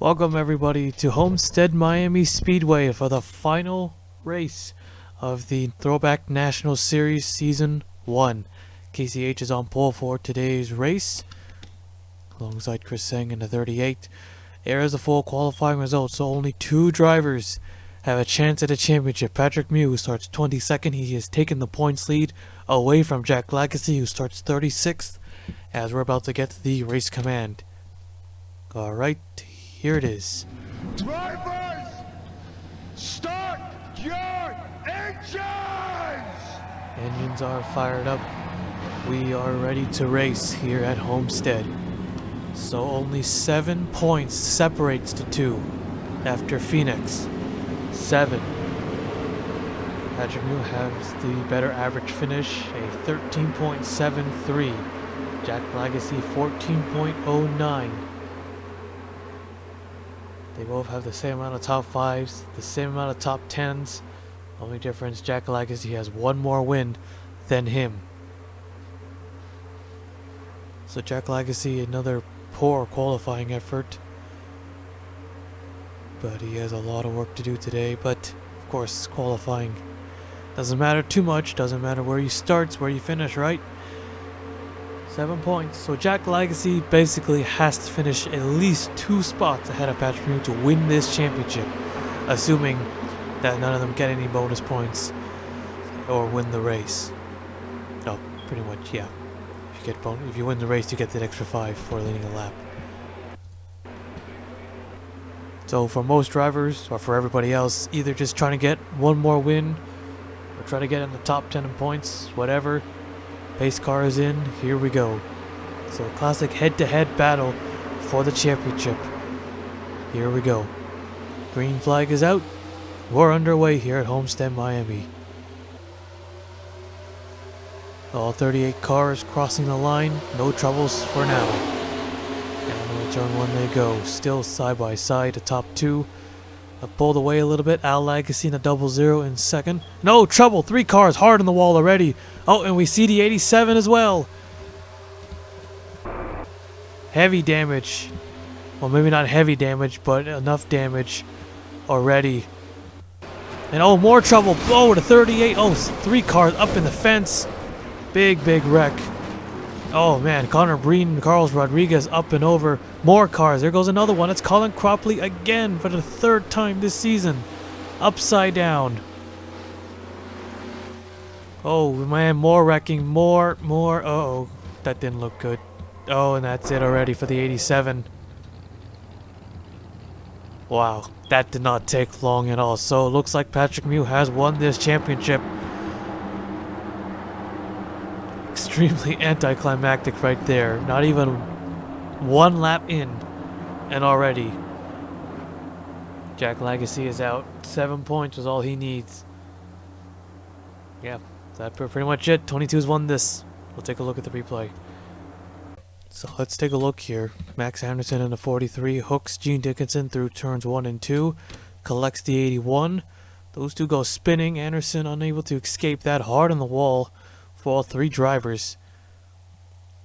Welcome everybody to Homestead-Miami Speedway for the final race of the Throwback National Series Season 1. KCH is on pole for today's race, alongside Chris Seng in the 38. Here is the full qualifying results, so only two drivers have a chance at a championship. Patrick Mew, who starts 22nd, he has taken the points lead away from Jack Legacy, who starts 36th, as we're about to get to the race command. Alright, here it is. Drivers, start your engines! Engines are fired up. We are ready to race here at Homestead. So only 7 points separates the two after Phoenix. 7. Patrick Mew has the better average finish, a 13.73. Jack Legacy 14.09. They both have the same amount of top 5s, the same amount of top 10s. Only difference, Jack Legacy has one more win than him. So Jack Legacy, another poor qualifying effort. But he has a lot of work to do today. But of course, qualifying doesn't matter too much. Doesn't matter where you start, it's where you finish, right? 7 points. So Jack Legacy basically has to finish at least 2 spots ahead of Patrick Mew to win this championship, assuming that none of them get any bonus points or win the race. Oh, pretty much, yeah. If you win the race, you get that extra 5 for leading a lap. So for most drivers, or for everybody else, either just trying to get one more win or try to get in the top 10 in points, whatever. Pace car is in, here we go. So a classic head-to-head battle for the championship. Here we go. Green flag is out. We're underway here at Homestead-Miami. All 38 cars crossing the line, no troubles for now. And on turn 1 they go, still side by side, the top 2. I've pulled away a little bit. Al Legacy in a 00 in second. No trouble, 3 cars hard on the wall already. Oh, and we see the 87 as well. Heavy damage. Well, maybe not heavy damage, but enough damage already. And oh, more trouble. Oh, the 38. Oh, 3 cars up in the fence. Big wreck. Oh man, Connor Breen, Carlos Rodriguez up and over. More cars. There goes another one. It's Colin Cropley again for the 3rd time this season. Upside down. Oh man, more wrecking. More. Uh-oh. That didn't look good. Oh, and that's it already for the 87. Wow, that did not take long at all. So it looks like Patrick Mew has won this championship. Extremely anticlimactic right there. Not even 1 lap in, and already Jack Legacy is out. 7 points was all he needs. Yeah, that's pretty much it. 22's won this. We'll take a look at the replay. So let's take a look here. Max Anderson in the 43 hooks Gene Dickinson through turns 1 and 2. Collects the 81. Those two go spinning. Anderson unable to escape that, hard on the wall for all 3 drivers.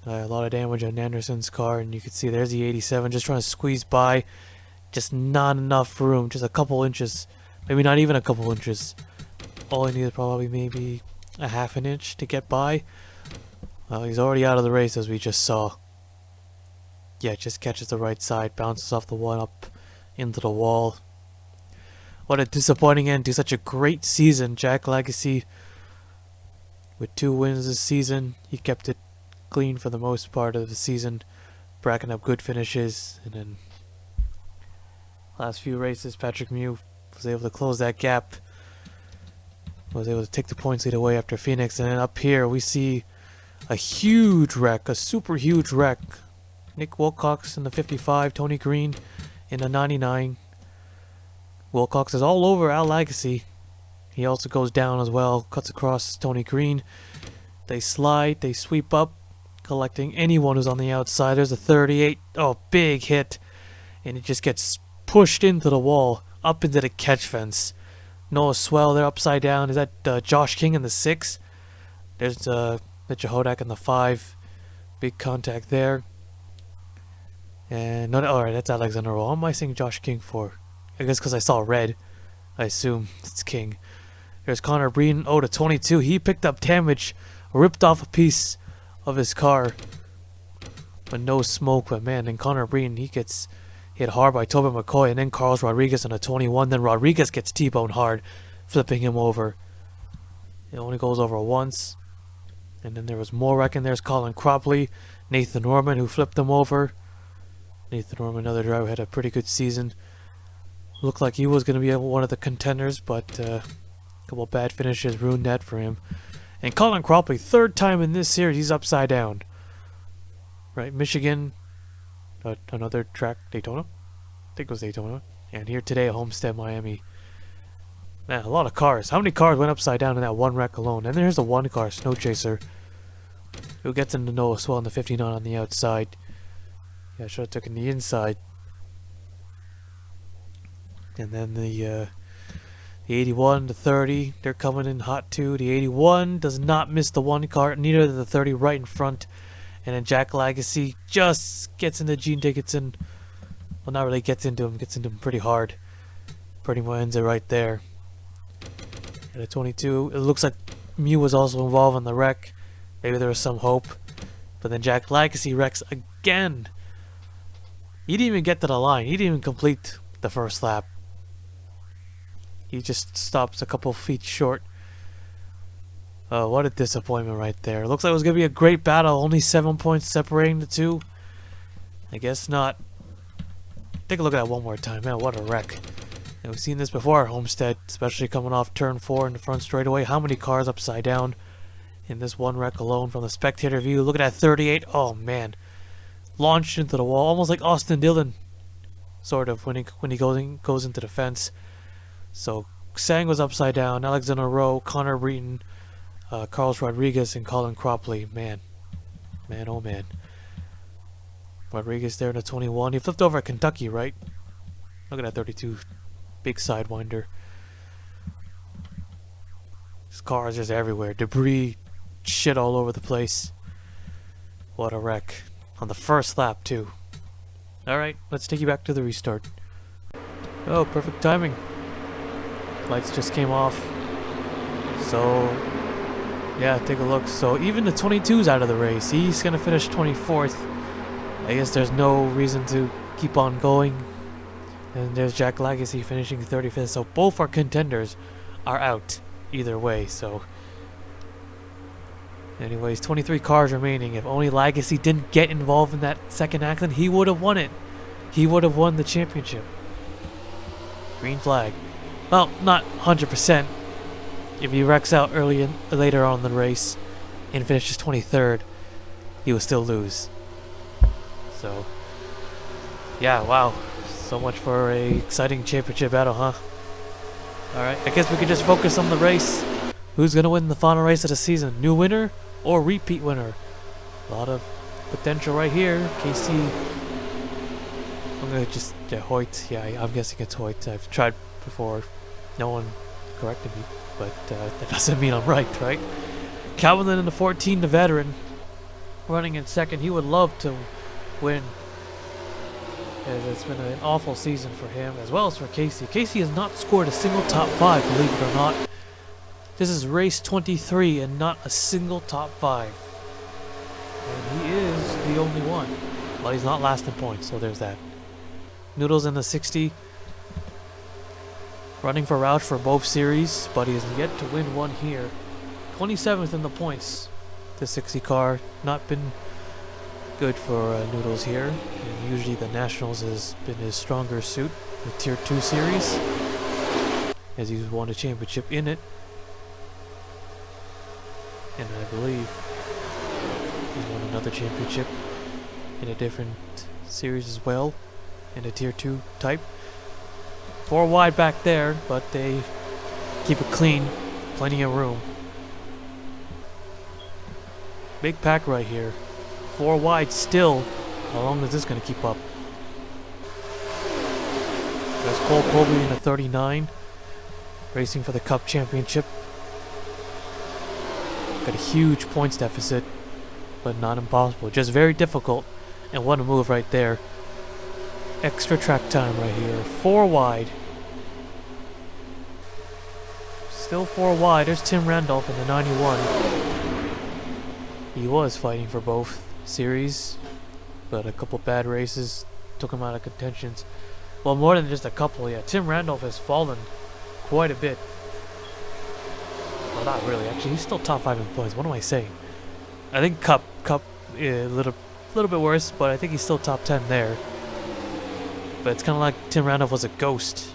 A lot of damage on Anderson's car, and you can see there's the 87 just trying to squeeze by. Just not enough room, just a couple inches, maybe not even a couple inches. All he needed probably maybe a half an inch to get by. Well, he's already out of the race, as we just saw. Yeah, just catches the right side, bounces off the one up into the wall. What a disappointing end to such a great season. Jack Legacy with 2 wins this season. He kept it clean for the most part of the season, racking up good finishes, and then last few races Patrick Mew was able to close that gap, was able to take the points lead away after Phoenix. And then up here we see a huge wreck, a super huge wreck. Nick Wilcox in the 55, Tony Green in the 99. Wilcox is all over Al Legacy. He also goes down as well, cuts across Tony Green. They slide, they sweep up, collecting anyone who's on the outside. There's a 38. Oh, big hit. And it just gets pushed into the wall, up into the catch fence. Noah Swell, they're upside down. Is that Josh King in the 6? There's Mitchell Hodak in the 5. Big contact there. And no, alright, that's Alexander Rowe. What am I saying Josh King for? I guess because I saw red. I assume it's King. There's Connor Breen. Oh, to 22. He picked up damage. Ripped off a piece of his car. But no smoke. But man, then Connor Breen, he gets hit hard by Tobin McCoy. And then Carlos Rodriguez on a 21. Then Rodriguez gets T-boned hard, flipping him over. It only goes over once. And then there was more wrecking. There's Colin Cropley. Nathan Norman, who flipped him over. Nathan Norman, another driver, had a pretty good season. Looked like he was going to be one of the contenders, but a couple bad finishes ruined that for him. And Colin Cropley, third time in this series, he's upside down. Right, Michigan, another track, Daytona? I think it was Daytona. And here today at Homestead-Miami. Man, a lot of cars. How many cars went upside down in that one wreck alone? And there's the one car, Snow Chaser, who gets into Noah Swell in the 59 on the outside. Yeah, I should have taken the inside. And then the 81, the 30, they're coming in hot too. The 81 does not miss the one car, neither does the 30 right in front. And then Jack Lagacy just gets into Gene Dickinson. Well, not really gets into him pretty hard. Pretty much ends it right there. And at 22, it looks like Mew was also involved in the wreck. Maybe there was some hope. But then Jack Lagacy wrecks again. He didn't even get to the line. He didn't even complete the first lap. He just stops a couple feet short. Oh, what a disappointment right there. Looks like it was going to be a great battle. Only 7 points separating the two. I guess not. Take a look at that one more time. Man, what a wreck. And we've seen this before at Homestead, especially coming off turn 4 in the front straightaway. How many cars upside down in this one wreck alone from the spectator view? Look at that 38. Oh, man. Launched into the wall, almost like Austin Dillon, sort of, when he goes into the fence. So Sang was upside down. Alexander Rowe, Connor Breton, Carlos Rodriguez, and Colin Cropley. Man, oh man. Rodriguez there in the 21. He flipped over at Kentucky, right? Look at that 32, big sidewinder. His cars just everywhere, debris, shit all over the place. What a wreck. On the first lap, too. Alright, let's take you back to the restart. Oh, perfect timing. Lights just came off. So, yeah, take a look. So, even the 22's out of the race. He's going to finish 24th. I guess there's no reason to keep on going. And there's Jack Lagacy finishing 35th. So, both our contenders are out either way. So, anyways, 23 cars remaining. If only Lagacy didn't get involved in that second accident, he would have won it. He would have won the championship. Green flag. Well, not 100%. If he wrecks out later on in the race and finishes 23rd, he will still lose. So, yeah, wow. So much for a exciting championship battle, huh? Alright, I guess we can just focus on the race. Who's going to win the final race of the season? New winner or repeat winner? A lot of potential right here. KC. I'm going to just get Hoyt. Yeah, I'm guessing it's Hoyt. I've tried before. No one corrected me. But that doesn't mean I'm right? Calvin in the 14, the veteran. Running in second. He would love to win. As it's been an awful season for him, as well as for Casey. Casey has not scored a single top 5, believe it or not. This is race 23 and not a single top 5. And he is the only one. Well, he's not last in points, so there's that. Noodles in the 60. Running for Roush for both series, but he has yet to win one here. 27th in the points. The 60 car. Not been good for Noodles here. And usually the Nationals has been his stronger suit. The Tier 2 series. As he's won a championship in it. And I believe he won another championship in a different series as well, in a Tier 2 type. 4 wide back there, but they keep it clean. Plenty of room. Big pack right here. 4 wide still. How long is this going to keep up? There's Cole Colby in the 39. Racing for the Cup Championship. Got a huge points deficit, but not impossible. Just very difficult. And what a move right there. extra track time right here. 4 wide. Still 4 wide. There's Tim Randolph in the 91. He was fighting for both series, but a couple bad races took him out of contentions. Well, more than just a couple, yeah. Tim Randolph has fallen quite a bit. Well, not really. Actually, he's still top 5 in points. What am I saying? I think Cup, a little bit worse, but I think he's still top 10 there. But it's kind of like Tim Randolph was a ghost.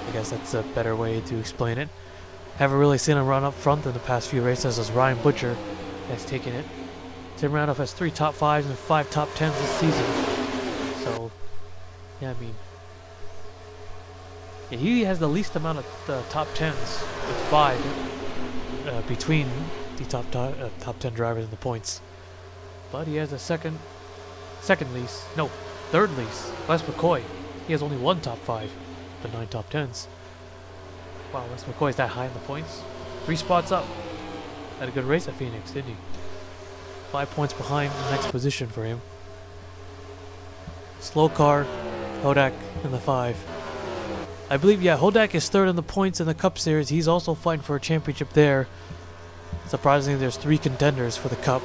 I guess that's a better way to explain it. Haven't really seen him run up front in the past few races as Ryan Butcher has taken it. Tim Randolph has 3 top 5s and 5 top 10s this season. So, yeah, I mean, yeah, he has the least amount of top 10s with 5 between the top 10 drivers in the points. But he has a third least. Wes McCoy. He has only 1 top 5, but 9 top 10s. Wow, Wes McCoy's that high in the points. 3 spots up. Had a good race at Phoenix, didn't he? 5 points behind the next position for him. Slow car, Hodak in the 5. I believe, yeah, Hodak is 3rd in the points in the Cup Series. He's also fighting for a championship there. Surprisingly, there's 3 contenders for the Cup.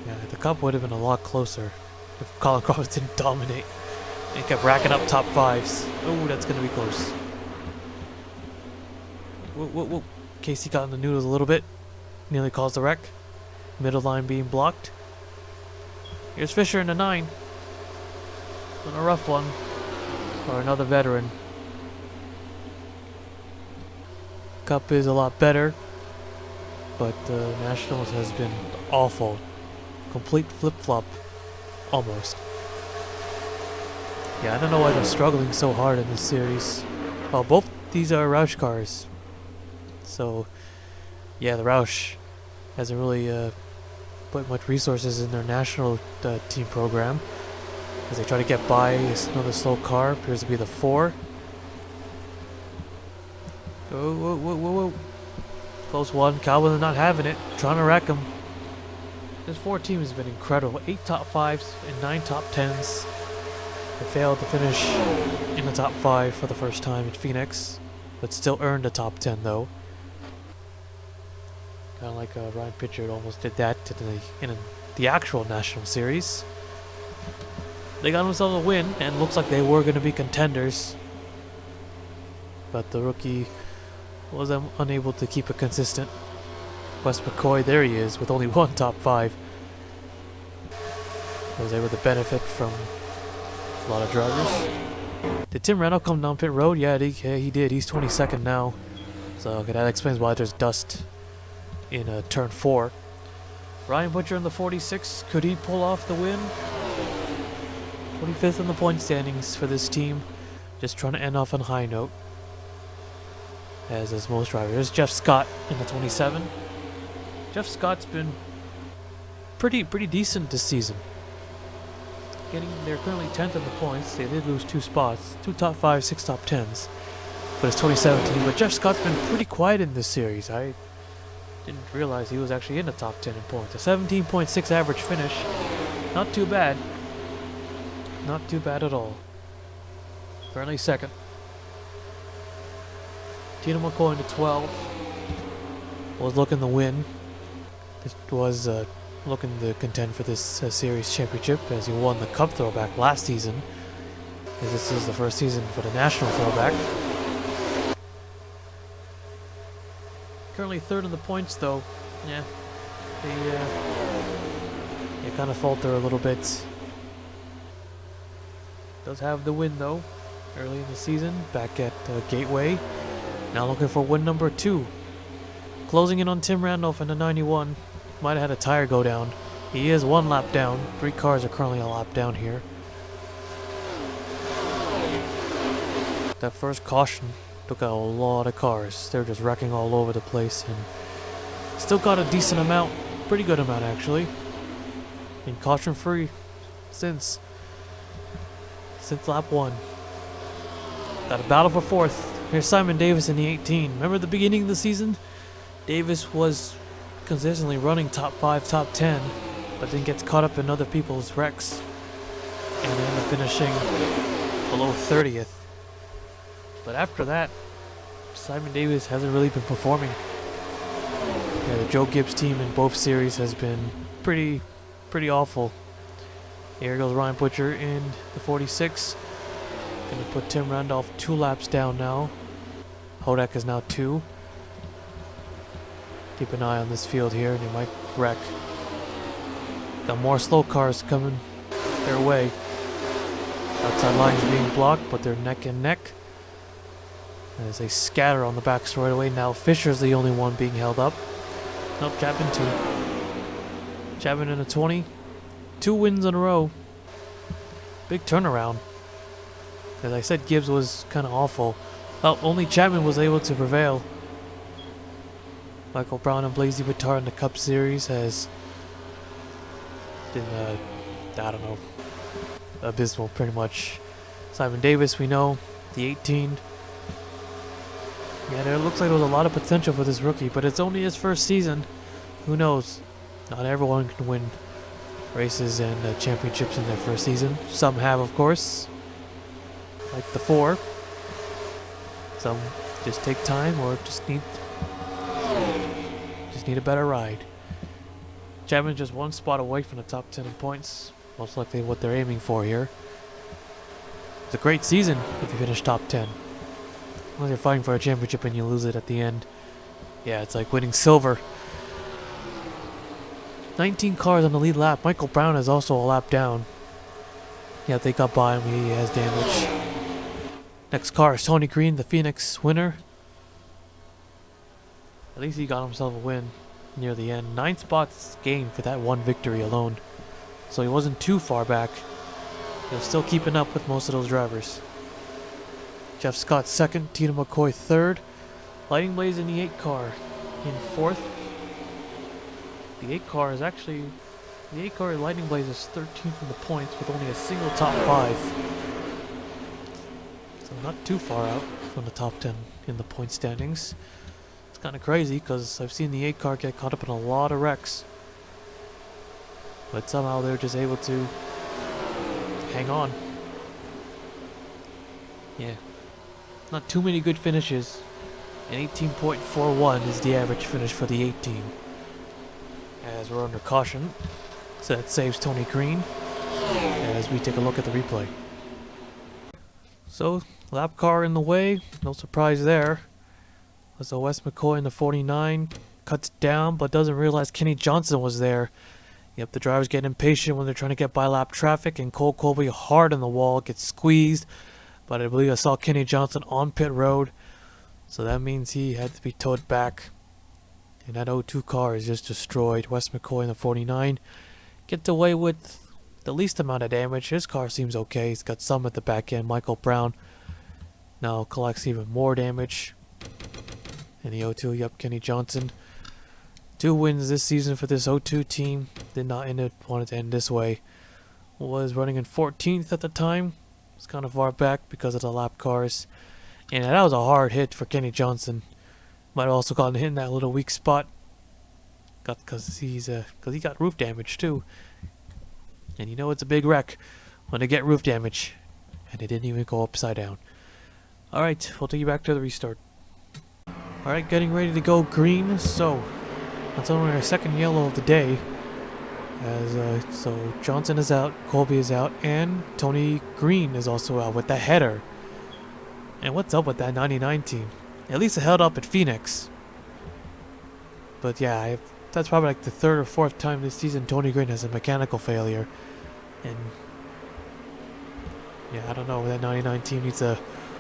Yeah, the Cup would have been a lot closer if Colin Crawford didn't dominate and kept racking up top 5s. Oh, that's going to be close. Whoa. Casey got in the noodles a little bit. Nearly caused the wreck. Middle line being blocked. Here's Fisher in the 9. Been a rough one for another veteran. Cup is a lot better, but Nationals has been awful. Complete flip-flop, almost. Yeah, I don't know why they're struggling so hard in this series. Well, both these are Roush cars. So, yeah, the Roush hasn't really put much resources in their national team program as they try to get by another slow car. Appears to be the 4. Whoa. Close one. Calvin not having it. Trying to wreck him. This 4 team has been incredible. 8 top 5s and 9 top 10s. They failed to finish in the top 5 for the first time at Phoenix, but still earned a top 10 though. Kind of like Ryan Pritchard almost did that in the actual National Series. They got themselves a win, and looks like they were going to be contenders. But the rookie was unable to keep it consistent. Wes McCoy, there he is, with only 1 top 5. Was able to benefit from a lot of drivers. Did Tim Randolph come down pit road? Yeah, he did. He's 22nd now. So okay, that explains why there's dust in turn 4. Ryan Butcher in the 46. Could he pull off the win? 25th in the point standings for this team. Just trying to end off on a high note, as is most drivers. There's Jeff Scott in the 27. Jeff Scott's been pretty decent this season. They're currently 10th in the points. They did lose 2 spots, 2 top 5, 6 top 10s. But it's 2017. But Jeff Scott's been pretty quiet in this series. I didn't realize he was actually in the top 10 in points. A 17.6 average finish. Not too bad. Not too bad at all. Currently 2nd. Tina McCoy in the 12 was looking to win. This was looking to contend for this series championship, as he won the Cup Throwback last season. As this is the first season for the National Throwback. Currently 3rd in the points, though. Yeah, they kind of falter a little bit. Does have the win though, early in the season, back at Gateway. Now looking for win number 2. Closing in on Tim Randolph in the 91. Might have had a tire go down. He is 1 lap down. 3 cars are currently a lap down here. That first caution took out a lot of cars. They're just wrecking all over the place, and still got a decent amount, pretty good amount actually. Been caution free since lap 1. Got a battle for 4th. Here's Simon Davis in the 18. Remember the beginning of the season? Davis was consistently running top 5, top 10, but then gets caught up in other people's wrecks and finishing below 30th. But after that, Simon Davis hasn't really been performing. Yeah, the Joe Gibbs team in both series has been pretty awful. Here goes Ryan Butcher in the 46. Gonna put Tim Randolph 2 laps down now. Hodak is now 2. Keep an eye on this field here, and he might wreck. Got more slow cars coming their way. Outside lines being blocked, but they're neck and neck. As they scatter on the back straightaway. Now Fisher's the only one being held up. Nope, Chapman 2. Chapman in a 20. 2 wins in a row. Big turnaround. As I said, Gibbs was kind of awful. Well, only Chapman was able to prevail. Michael Brown and Blazy Vittar in the Cup Series has been, I don't know, abysmal pretty much. Simon Davis, we know, the 18. Yeah, there looks like there was a lot of potential for this rookie, but it's only his first season. Who knows? Not everyone can win races and championships in their first season. Some have, of course, like the 4. Some just take time or just need a better ride. Chapman just 1 spot away from the top 10 in points. Most likely what they're aiming for here. It's a great season if you finish top 10. Unless you're fighting for a championship and you lose it at the end. Yeah, it's like winning silver. 19 cars on the lead lap. Michael Brown is also a lap down. Yeah, they got by him. He has damage. Next car is Tony Green, the Phoenix winner. At least he got himself a win near the end. 9 spots gained for that 1 victory alone. So he wasn't too far back. He was still keeping up with most of those drivers. Jeff Scott 2nd, Tina McCoy 3rd. Lightning Blaze in the 8 car in 4th. The 8 car is actually... The 8 car Lightning Blaze is 13th in the points with only a single top 5. So not too far out from the top 10 in the point standings. It's kind of crazy because I've seen the 8 car get caught up in a lot of wrecks. But somehow they're just able to hang on. Yeah. Not too many good finishes. And 18.41 is the average finish for the 18. As we're under caution. So that saves Tony Green. As we take a look at the replay. So, lap car in the way. No surprise there. So Wes McCoy in the 49 cuts down, but doesn't realize Kenny Johnson was there. Yep, the drivers get impatient when they're trying to get by lap traffic, and Cole Colby hard on the wall, gets squeezed. But I believe I saw Kenny Johnson on pit road, so that means he had to be towed back. And that 02 car is just destroyed. Wes McCoy in the 49 gets away with the least amount of damage. His car seems okay. He's got some at the back end. Michael Brown now collects even more damage. In the 02, yep, Kenny Johnson. 2 wins this season for this 02 team. Did not want it to end this way. Was running in 14th at the time. It's kind of far back because of the lap cars. And that was a hard hit for Kenny Johnson. Might have also gotten hit in that little weak spot. Because he got roof damage too. And you know it's a big wreck when they get roof damage. And they didn't even go upside down. Alright, we'll take you back to the restart. Alright, getting ready to go green. So, that's only our 2nd yellow of the day. So Johnson is out, Colby is out, and Tony Green is also out with the header. And what's up with that 99 team? At least it held up at Phoenix. But yeah, that's probably like the 3rd or 4th time this season Tony Green has a mechanical failure. And yeah, I don't know, that 99 team needs to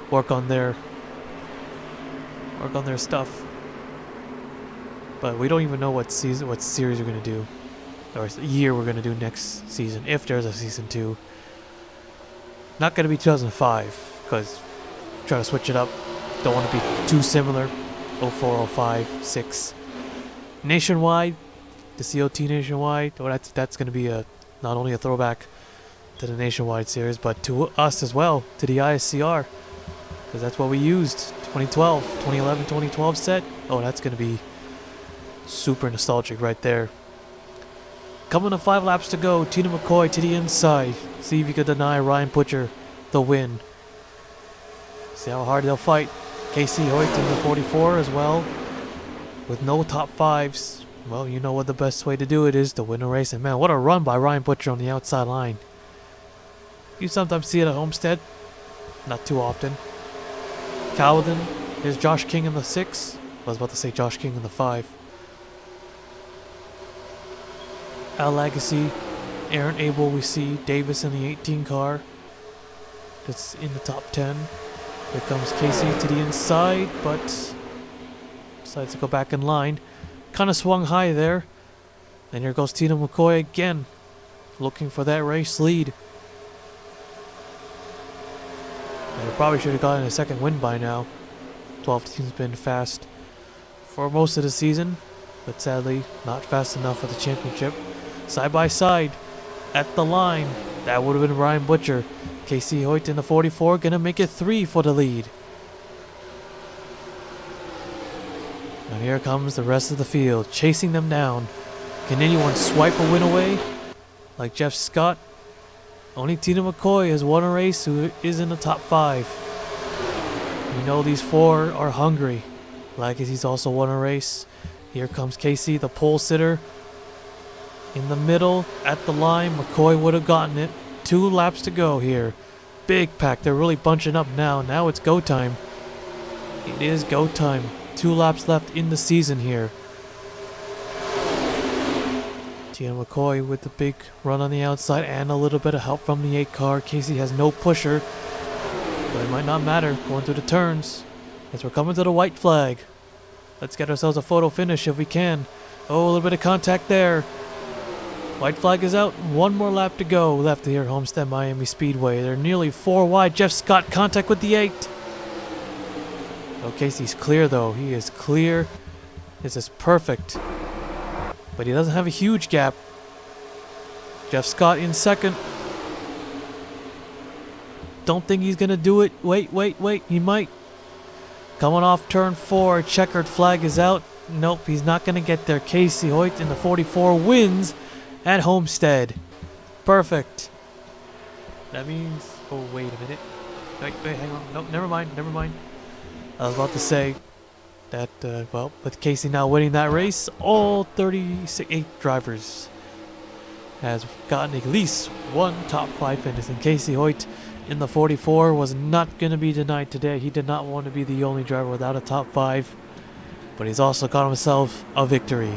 work on their stuff. But we don't even know what series we're gonna do, or year we're gonna do next season, if there's a season 2. Not gonna be 2005, because try to switch it up. Don't want to be too similar. 04, 05, 6. Nationwide, the COT Nationwide. Oh, that's gonna be not only a throwback to the Nationwide series, but to us as well, to the ISCR, because that's what we used. 2012, 2011, 2012 set. Oh, that's gonna be super nostalgic right there. Coming to 5 laps to go. Tina McCoy to the inside. See if you can deny Ryan Butcher the win. See how hard they'll fight. Casey Hoyt in the 44 as well. With no top 5s. Well, you know what the best way to do it is to win a race. And man, what a run by Ryan Butcher on the outside line. You sometimes see it at Homestead. Not too often. Cowden. Here's Josh King in the 6. I was about to say Josh King in the 5. Al Legacy. Aaron Abel we see. Davis in the 18 car. That's in the top 10. Here comes Casey to the inside, but decides to go back in line. Kind of swung high there. And here goes Tina McCoy again. Looking for that race lead. And probably should have gotten a second win by now. 12 team's been fast for most of the season, but sadly not fast enough for the championship. Side by side at the line. That would have been Ryan Butcher. Casey Hoyt in the 44 gonna make it 3 for the lead. And here comes the rest of the field, chasing them down. Can anyone swipe a win away? Like Jeff Scott? Only Tina McCoy has won a race who is in the top 5. You know these 4 are hungry. Like he's also won a race. Here comes Casey, the pole sitter. In the middle, at the line, McCoy would have gotten it. 2 laps to go here. Big pack, they're really bunching up now. Now it's go time. It is go time. 2 laps left in the season here. Tina McCoy with the big run on the outside and a little bit of help from the 8 car. Casey has no pusher, but it might not matter going through the turns as we're coming to the white flag. Let's get ourselves a photo finish if we can. Oh, a little bit of contact there. White flag is out. 1 more lap to go left here at Homestead-Miami Speedway. They're nearly 4 wide. Jeff Scott contact with the 8. Oh, Casey's clear though. He is clear. This is perfect. But he doesn't have a huge gap. Jeff Scott in second. Don't think he's going to do it. Wait. He might. Coming off turn 4. Checkered flag is out. Nope, he's not going to get there. Casey Hoyt in the 44 wins at Homestead. Perfect. That means... Oh, wait a minute. Wait, hang on. Nope, never mind. I was about to say that, well, with Casey now winning that race, all 38 drivers has gotten at least 1 top 5 finish. And Casey Hoyt in the 44 was not going to be denied today. He did not want to be the only driver without a top 5. But he's also got himself a victory.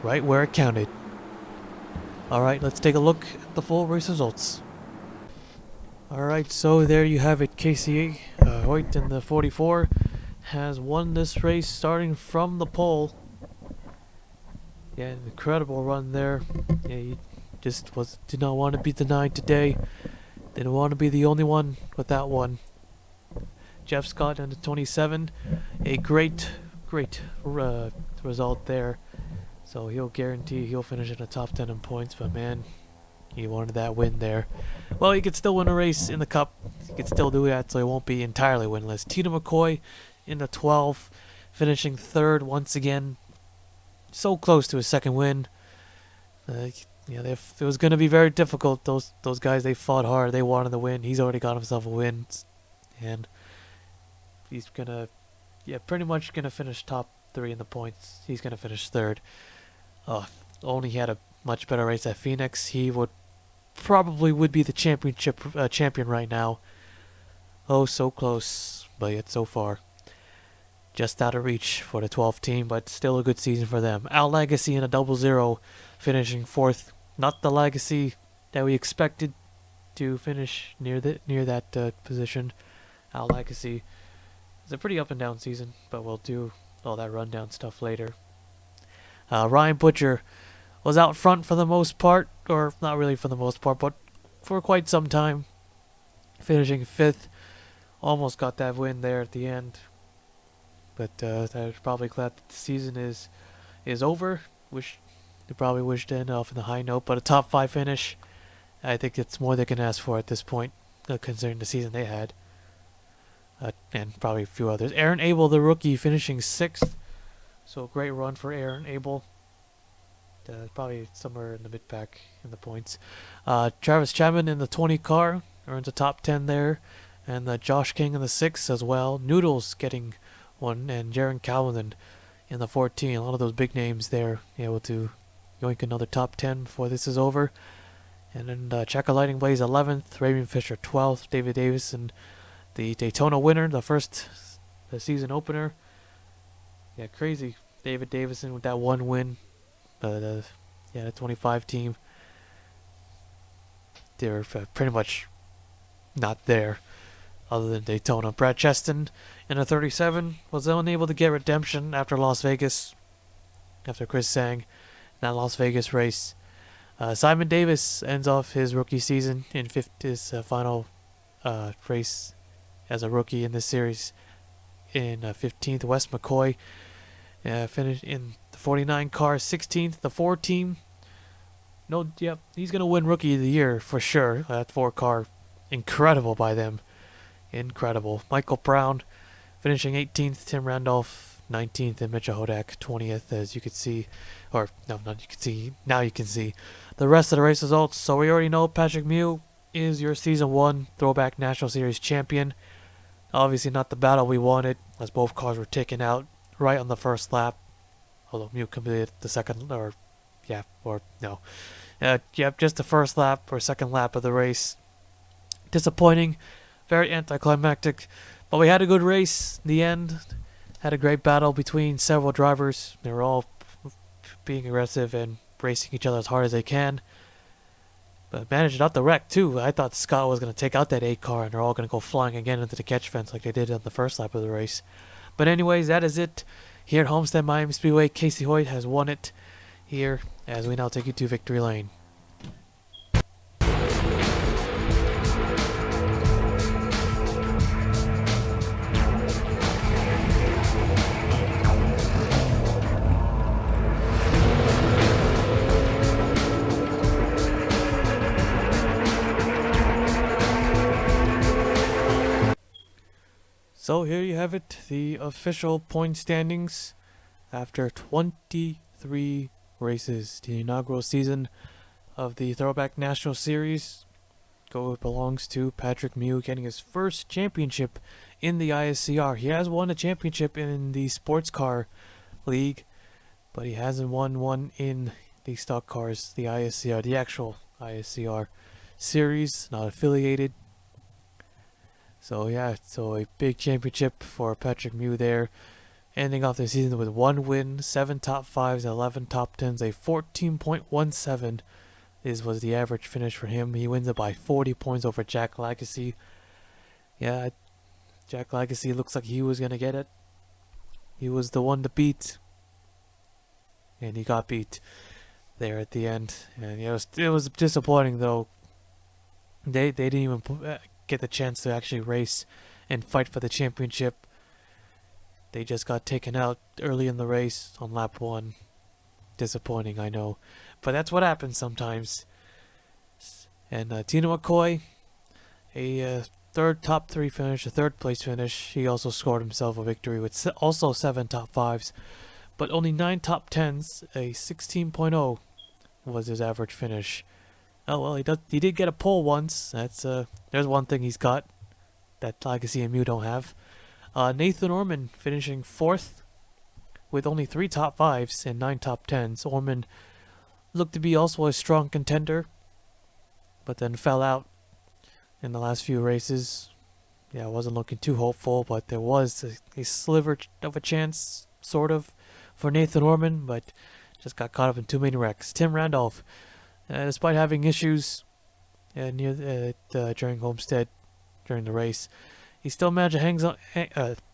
Right where it counted. Alright, let's take a look at the full race results. Alright, so there you have it. Casey Hoyt in the 44 has won this race starting from the pole. Yeah, an incredible run there. Yeah, he just did not want to be denied today. Didn't want to be the only one with that one. Jeff Scott in the 27. A great result there. So he'll guarantee he'll finish in the top 10 in points. But man, he wanted that win there. Well, he could still win a race in the Cup. He could still do that, so he won't be entirely winless. Tina McCoy in the 12, finishing 3rd once again. So close to his 2nd win. Yeah, it was going to be very difficult. Those guys, they fought hard. They wanted to win. He's already got himself a win. And he's going to, yeah, pretty much going to finish top 3 in the points. He's going to finish 3rd. Only he had a much better race at Phoenix. He would be the champion right now. Oh, so close, but yet so far. Just out of reach for the 12th team, but still a good season for them. Al Legacy in a 00, finishing 4th. Not the Legacy that we expected to finish near that position. Al Legacy is a pretty up and down season, but we'll do all that rundown stuff later. Ryan Butcher was out front for the most part, or not really for the most part, but for quite some time. Finishing 5th. Almost got that win there at the end. But I'm probably glad that the season is over. They probably wished to end off in a high note, but a top 5 finish, I think it's more they can ask for at this point, considering the season they had. And probably a few others. Aaron Abel, the rookie, finishing 6th. So a great run for Aaron Abel. Probably somewhere in the mid-pack in the points. Travis Chapman in the 20 car earns a top 10 there. And Josh King in the 6 as well. Noodles getting one. And Jaron Calvin in the 14. A lot of those big names there able to yoink another top 10 before this is over. And then Checker Lightning Blaze 11th. Raven Fisher 12th. David Davison, the Daytona winner, the season opener. Yeah, crazy. David Davison with that one win. The 25 team, they're pretty much not there other than Daytona. Brad Cheston in a 37 was unable to get redemption after Las Vegas, after Chris Sang in that Las Vegas race. Simon Davis ends off his rookie season in his final race as a rookie in this series in 15th. Wes McCoy finished in the 49 car, 16th. The 4 team, he's gonna win Rookie of the Year for sure. That 4 car, incredible by them, incredible. Michael Brown finishing 18th. Tim Randolph 19th, and Mitchell Hodak 20th. As you could see, or no, not you can see. Now you can see the rest of the race results. So we already know Patrick Mew is your Season 1 Throwback National Series champion. Obviously not the battle we wanted, as both cars were taken out right on the first lap. Although Mew completed the second, just the first lap or second lap of the race. Disappointing, very anticlimactic, but we had a good race in the end. Had a great battle between several drivers. They were all being aggressive and racing each other as hard as they can. But managed not to wreck too. I thought Scott was going to take out that 8 car and they're all going to go flying again into the catch fence like they did on the first lap of the race. But anyways, that is it here at Homestead-Miami Speedway. Casey Hoyt has won it here as we now take you to victory lane. So here you have it, the official point standings after 23 races. The inaugural season of the Throwback National Series belongs to Patrick Mew, getting his first championship in the ISCR. He has won a championship in the Sports Car League, but he hasn't won one in the Stock Cars, the ISCR, the actual ISCR series, not affiliated. So yeah, so a big championship for Patrick Mew there, ending off the season with 1 win, 7 top 5s, 11 top 10s, a 14.17 was the average finish for him. He wins it by 40 points over Jack Lagacy. Yeah, Jack Lagacy looks like he was gonna get it. He was the one to beat, and he got beat there at the end. And it was disappointing though. They didn't even get the chance to actually race and fight for the championship. They just got taken out early in the race on lap 1. Disappointing, I know, but that's what happens sometimes. And Tina McCoy, a top 3 finish, a 3rd place finish. He also scored himself a victory with also 7 top 5s, but only 9 top 10s. A 16.0 was his average finish. Oh well, he did get a pole once. That's there's one thing he's got that Legacy and Mew don't have. Nathan Orman finishing 4th with only 3 top 5s and 9 top 10s. Orman looked to be also a strong contender, but then fell out in the last few races. Yeah, wasn't looking too hopeful, but there was a sliver of a chance, sort of, for Nathan Orman, but just got caught up in too many wrecks. Tim Randolph, despite having issues during Homestead, during the race, he still managed to hang on.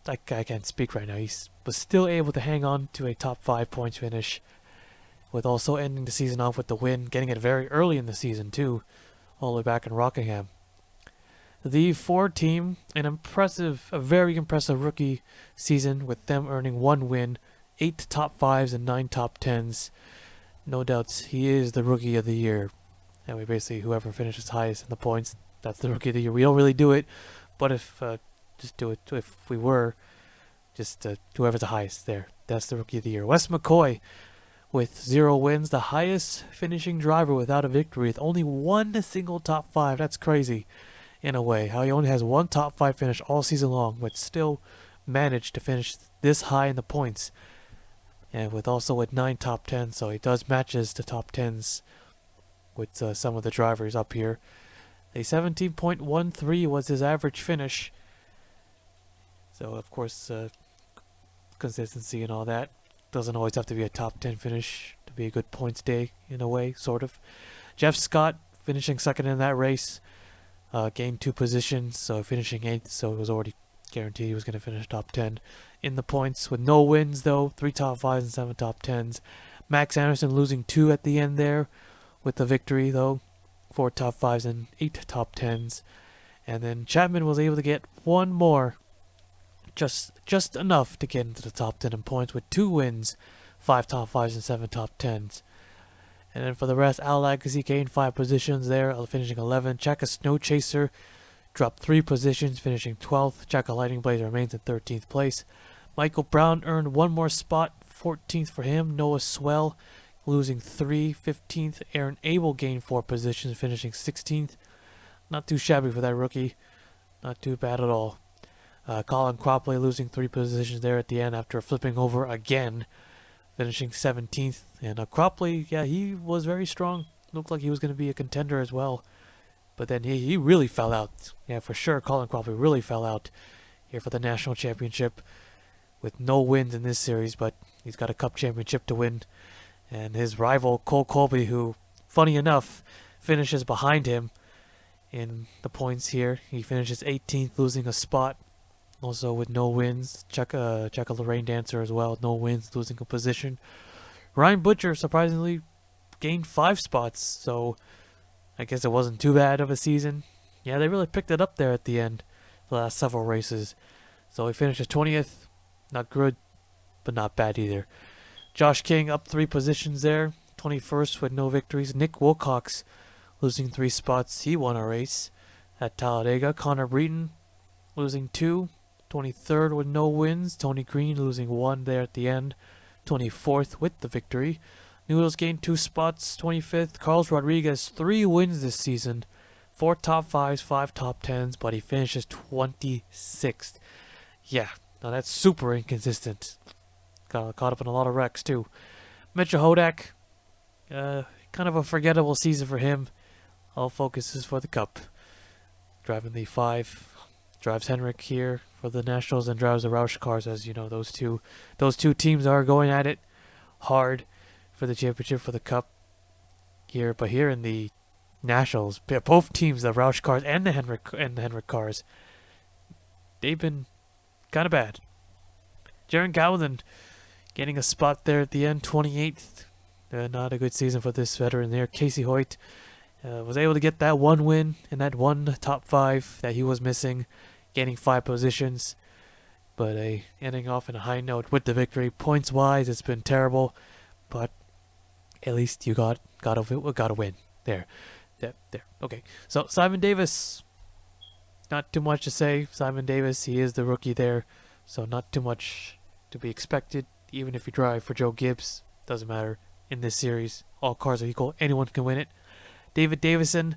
I can't speak right now. He was still able to hang on to a top 5 points finish, with also ending the season off with the win, getting it very early in the season too, all the way back in Rockingham. The 4 team, a very impressive rookie season, with them earning 1 win, 8 top 5s and 9 top 10s. No doubts, he is the Rookie of the Year. And we basically, whoever finishes highest in the points, that's the Rookie of the Year. We don't really do it, but if whoever's the highest there, that's the Rookie of the Year. Wes McCoy with 0 wins, the highest finishing driver without a victory with only one single top 5. That's crazy in a way, how he only has one top 5 finish all season long, but still managed to finish this high in the points. And with 9 top 10s, so he does matches the top 10s with some of the drivers up here. A 17.13 was his average finish. So of course, consistency and all that. Doesn't always have to be a top 10 finish to be a good points day, in a way, sort of. Jeff Scott finishing second in that race. Gained 2 positions, so finishing 8th, so it was already guaranteed he was going to finish top 10 in the points. With no wins, though, 3 top 5s and 7 top 10s. Max Anderson losing 2 at the end there with the victory, though. 4 top 5s and 8 top 10s. And then Chapman was able to get 1 more. Just enough to get into the top 10 in points with 2 wins, 5 top 5s and 7 top 10s. And then for the rest, Al Agassi gained 5 positions there, finishing 11th. Chaka Snow Chaser dropped 3 positions, finishing 12th. Chaka Lightning Blaze remains in 13th place. Michael Brown earned 1 more spot, 14th for him. Noah Swell losing 3, 15th. Aaron Abel gained 4 positions, finishing 16th. Not too shabby for that rookie. Not too bad at all. Colin Cropley losing 3 positions there at the end after flipping over again, finishing 17th. And Cropley, yeah, he was very strong. Looked like he was going to be a contender as well. But then he really fell out. Yeah, for sure, Colin Cropley really fell out here for the national championship with no wins in this series, but he's got a cup championship to win. And his rival, Cole Colby, who, funny enough, finishes behind him in the points here. He finishes 18th, losing a spot. Also with no wins. Chaka Lorraine Dancer as well, no wins, losing a position. Ryan Butcher surprisingly gained 5 spots, so I guess it wasn't too bad of a season. Yeah, they really picked it up there at the end, the last several races. So he finished 20th, not good, but not bad either. Josh King up 3 positions there, 21st with no victories. Nick Wilcox losing 3 spots, he won a race at Talladega. Connor Breton losing 2. 23rd with no wins. Tony Green losing 1 there at the end. 24th with the victory. Noodles gained 2 spots. 25th. Carlos Rodriguez 3 wins this season. 4 top 5s, 5 top 10s, but he finishes 26th. Yeah, now that's super inconsistent. Got caught up in a lot of wrecks too. Mitchell Hodak, kind of a forgettable season for him. All focus is for the Cup. Driving the 5. Drives Henrik here for the Nationals and drives the Roush cars. As you know, those two teams are going at it hard for the championship, for the Cup here. But here in the Nationals, both teams, the Roush cars and the Henrik cars, they've been kind of bad. Jaron Gowland getting a spot there at the end, 28th. Not a good season for this veteran there. Casey Hoyt was able to get that 1 win and that 1 top 5 that he was missing, gaining 5 positions, but ending off in a high note with the victory. Points wise, it's been terrible, but at least you got a win there. Okay, so Simon Davis, not too much to say. Simon Davis, he is the rookie there, so not too much to be expected. Even if you drive for Joe Gibbs, doesn't matter in this series. All cars are equal. Anyone can win it. David Davison,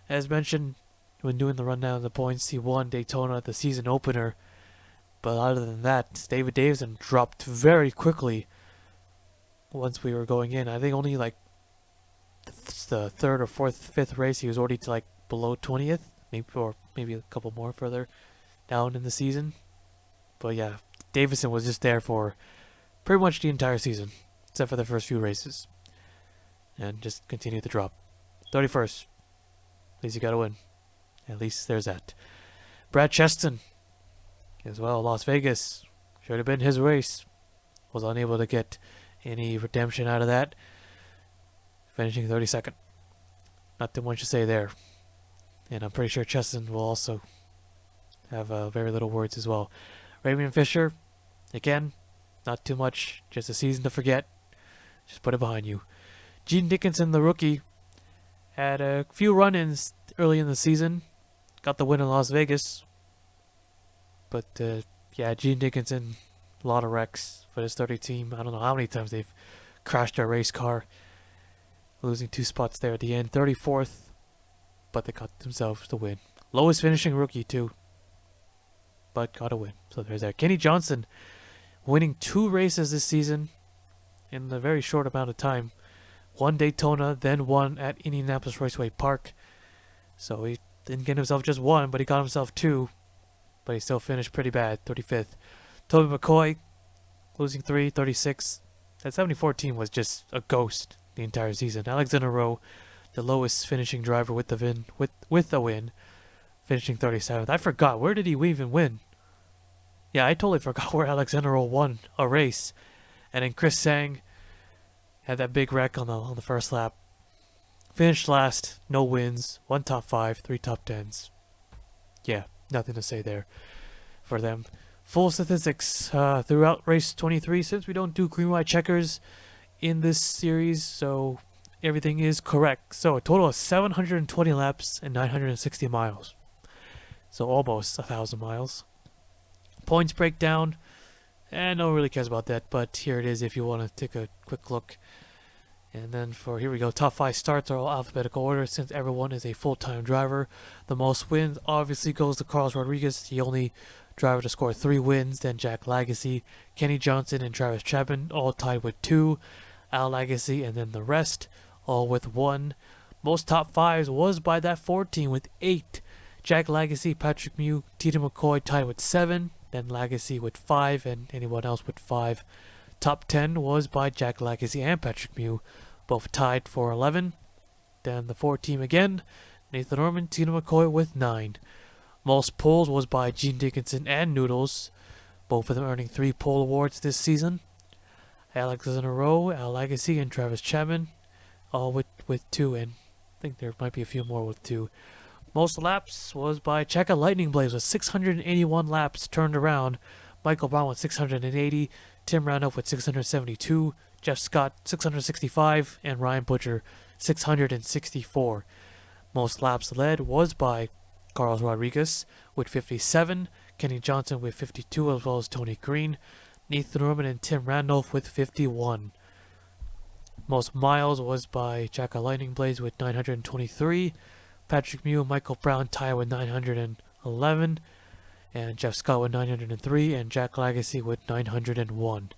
as mentioned when doing the rundown of the points, he won Daytona at the season opener. But other than that, David Davison dropped very quickly once we were going in. I think only like the 3rd or 4th, 5th race, he was already to like below 20th, maybe a couple more further down in the season. But yeah, Davison was just there for pretty much the entire season, except for the first few races, and just continued to drop. 31st. At least you gotta win. At least there's that. Brad Cheston as well. Las Vegas. Should have been his race. Was unable to get any redemption out of that. Finishing 32nd. Not too much to say there. And I'm pretty sure Cheston will also have very little words as well. Raymond Fisher. Again, not too much. Just a season to forget. Just put it behind you. Gene Dickinson, the rookie, had a few run-ins early in the season. Got the win in Las Vegas. But, yeah, Gene Dickinson, a lot of wrecks for this 30 team. I don't know how many times they've crashed their race car, losing 2 spots there at the end. 34th, but they got themselves the win. Lowest finishing rookie too, but got a win. So there's that. Kenny Johnson winning 2 races this season in a very short amount of time. 1 Daytona, then 1 at Indianapolis Raceway Park. So he didn't get himself just 1, but he got himself 2. But he still finished pretty bad, 35th. Toby McCoy losing 3, 36. That 74 team was just a ghost the entire season. Alexander Rowe, the lowest finishing driver with the win, finishing 37th. I forgot, where did he even win? Yeah, I totally forgot where Alexander Rowe won a race. And then Chris Sang had that big wreck on the first lap. Finished last, no wins, 1 top 5, 3 top 10s. Yeah, nothing to say there for them. Full statistics throughout race 23, since we don't do green white checkers in this series, so everything is correct. So a total of 720 laps and 960 miles. So almost 1,000 miles. Points breakdown, and no one really cares about that, but here it is if you want to take a quick look. And then here we go, top 5 starts are all alphabetical order since everyone is a full-time driver. The most wins obviously goes to Carlos Rodriguez, the only driver to score 3 wins. Then Jack Lagasse, Kenny Johnson, and Travis Chapman all tied with 2. Al Lagasse, and then the rest all with 1. Most top 5s was by that 14 with 8. Jack Lagasse, Patrick Mew, Tito McCoy tied with 7. Then Lagasse with 5, and anyone else with 5. Top 10 was by Jack Lagasse and Patrick Mew, both tied for 11. Then the 4 team again, Nathan Norman, Tino McCoy with 9. Most poles was by Gene Dickinson and Noodles, both of them earning 3 pole awards this season. Alexander Rowe, Al Lagasse, and Travis Chapman, all with 2, and I think there might be a few more with 2. Most laps was by Checka Lightning Blaze with 681 laps turned around. Michael Brown with 680, Tim Randolph with 672, Jeff Scott 665, and Ryan Butcher 664. Most laps led was by Carlos Rodriguez with 57, Kenny Johnson with 52, as well as Tony Green, Nathan Norman, and Tim Randolph with 51. Most miles was by Checka Lightning Blaze with 923, Patrick Mew and Michael Brown tied with 911, and Jeff Scott with 903, and Jack Lagasse with 901.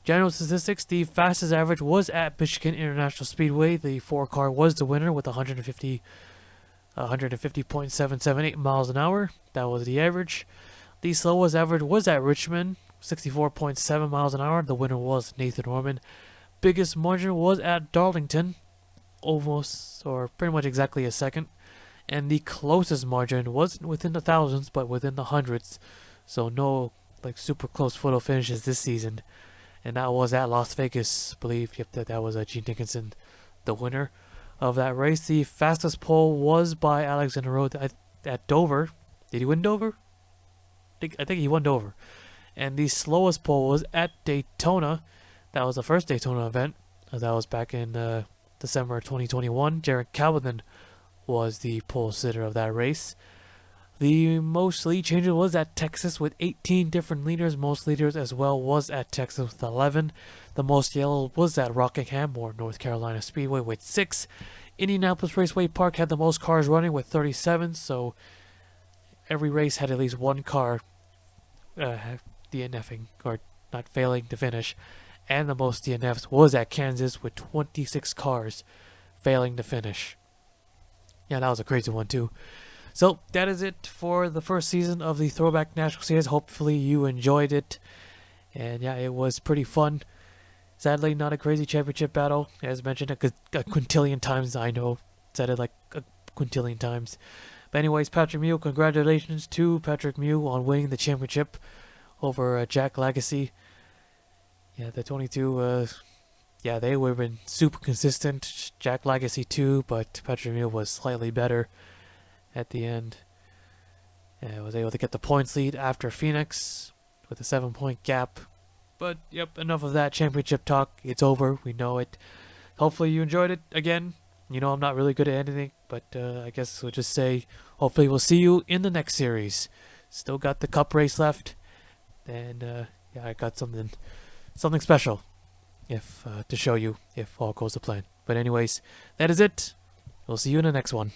General statistics, the fastest average was at Michigan International Speedway. The 4 car was the winner with 150.778 miles an hour. That was the average. The slowest average was at Richmond, 64.7 miles an hour. The winner was Nathan Norman. Biggest margin was at Darlington, almost or pretty much exactly a second. And the closest margin wasn't within the thousands, but within the hundreds. So no like super close photo finishes this season. And that was at Las Vegas, I believe. Yep, that was Gene Dickinson, the winner of that race. The fastest pole was by Alexander Rowe at Dover. Did he win Dover? I think he won Dover. And the slowest pole was at Daytona. That was the first Daytona event. That was back in December 2021. Jared Calvin was the pole sitter of that race. The most lead changes was at Texas with 18 different leaders. Most leaders as well was at Texas with 11. The most yellow was at Rockingham or North Carolina Speedway with 6. Indianapolis Raceway Park had the most cars running with 37. So every race had at least 1 car DNFing or not failing to finish. And the most DNFs was at Kansas with 26 cars failing to finish. Yeah, that was a crazy one too. So that is it for the first season of the Throwback National Series. Hopefully you enjoyed it. And yeah, it was pretty fun. Sadly, not a crazy championship battle. As mentioned a quintillion times, I know. Said it like a quintillion times. But anyways, Patrick Mew, congratulations to Patrick Mew on winning the championship over Jack Lagasse. Yeah, the 22, yeah, they would have been super consistent. Jack Lagasse too, but Patrick Mew was slightly better at the end. And was able to get the points lead after Phoenix with a 7-point gap. But, yep, enough of that championship talk. It's over. We know it. Hopefully you enjoyed it. Again, you know I'm not really good at anything, but I guess we'll just say hopefully we'll see you in the next series. Still got the cup race left. And, yeah, I got something special if to show you if all goes to plan. But anyways, that is it. We'll see you in the next one.